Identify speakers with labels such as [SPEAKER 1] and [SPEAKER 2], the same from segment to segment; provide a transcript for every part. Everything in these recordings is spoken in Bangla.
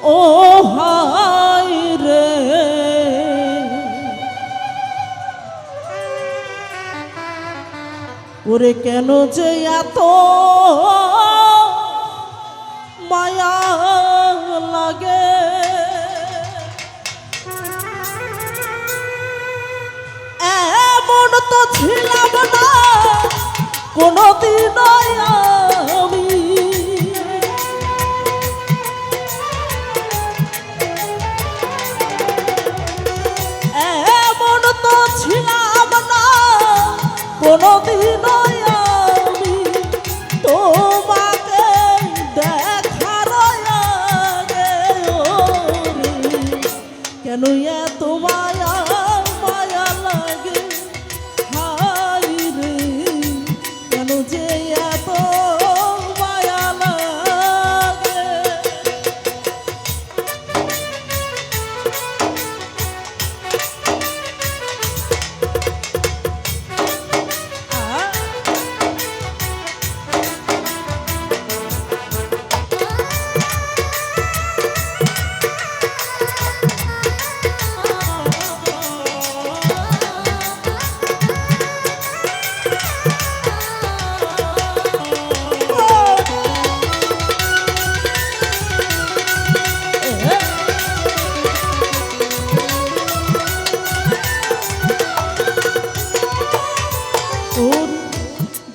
[SPEAKER 1] ও হায় রে ওরে কেন যে এত মায়া লাগে এমন তো ছিলাম না কোনদিন আমি এমন তো ছিলাম না কোনদিন আমি তোমাকে দেখার আগে কেন এত মায়া মায়া লাগে হায় রে কেন যে এত মায়া লাগে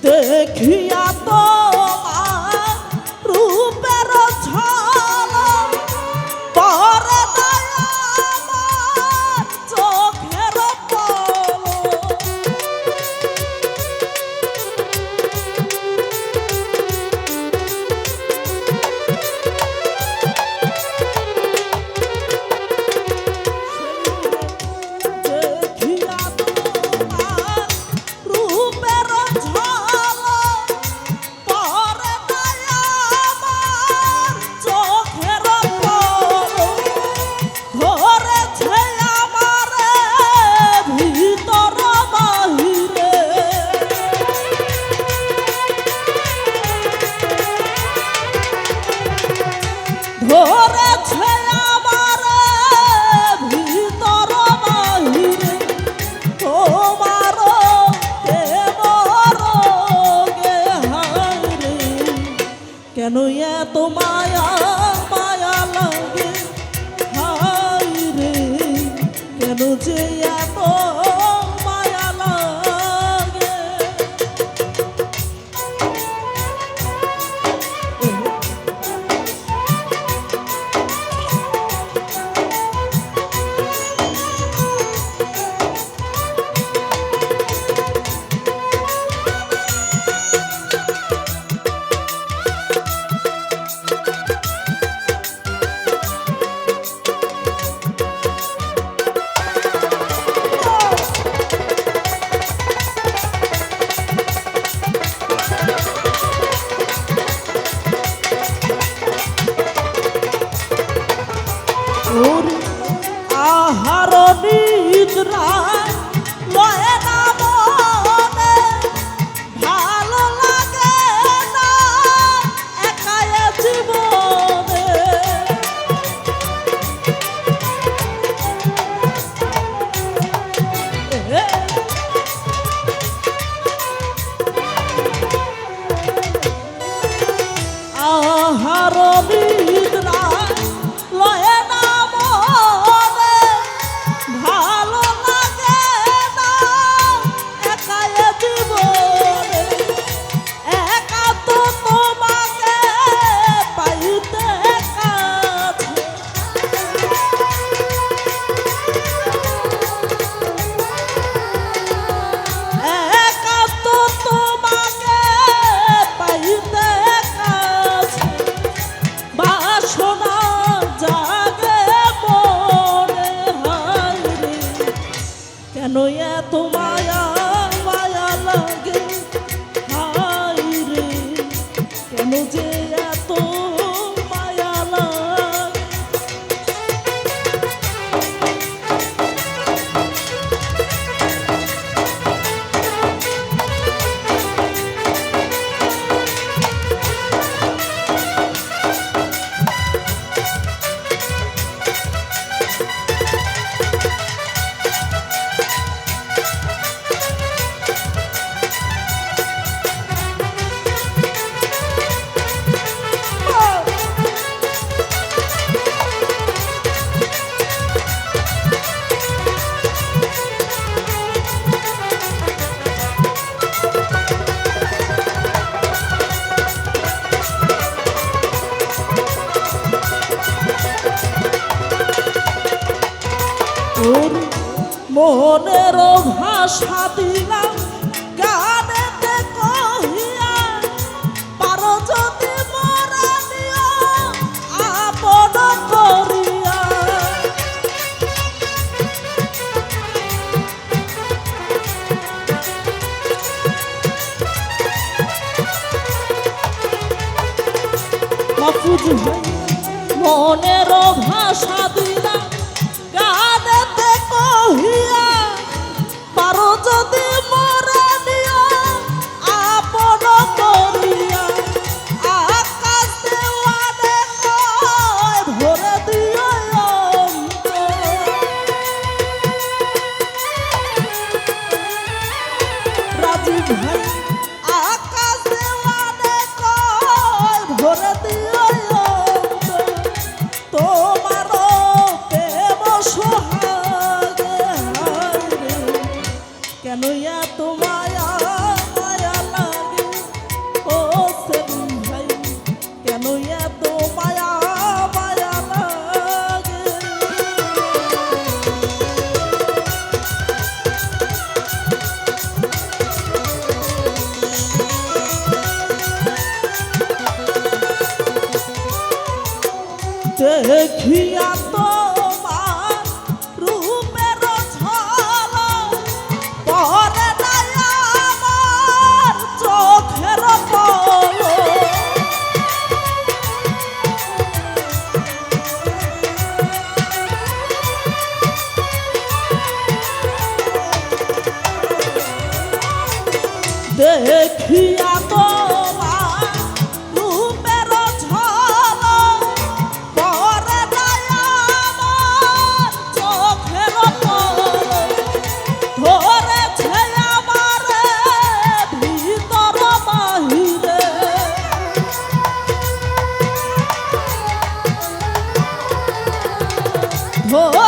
[SPEAKER 1] দেখিয়া তোমার রূপের ঝলক পরে আমার চোখের পলক দেখিয়া তোমার রূপের ধরেছে আমার ভিতর বাহিরে তোমার গে হায় রে কেন এত মায়া মায়া লাগে হায় রে কেন যে এত মায়া লাগে আহার নিদ্রা লয় না মনে ভালো লাগে না একা জীবনে আহার নিদ্রা লয় না ভালো লাগে না একা জীবনে একা তো তোমাকে পাইতে কাছে একা তো তোমাকে পাইতে কাছে বাসনা জাগে মনে হায় রে কেন এত মায়া মায়া লাগে হায় রে কেন যে এত মায়া লাগে তোর মনের ভাষা দিলাম গানেতে কহিয়া, পারো যদি মরা নিও আপন করিয়া। মাহফুজ ভাই মনের ভাষা দিলাম গানেতে কহিয়া, পারো যদি মরা নিও আপন করিয়া। আকাশ দেওয়ানে কয় ভরে দিও অন্তর। রাজীব ভাই আকাশ দেওয়ানে কয় ভরে দিও অন্তর। তোমার প্রেম সোহাগে হায়রে, কেন এত মায়া মায়া লাগে ও সেলিম ভাই, কেন এত মায়া মায়া লাগে। দেখিয়া তোমার রূপের ঝলক, পরে নাই আমার চোখের পলক। দেখিয়া তোমার রূপের ঝলক, পরে নাই আমার চোখের পলক। ধরেছে আমারে ভিতর বাহিরে, ধরেছে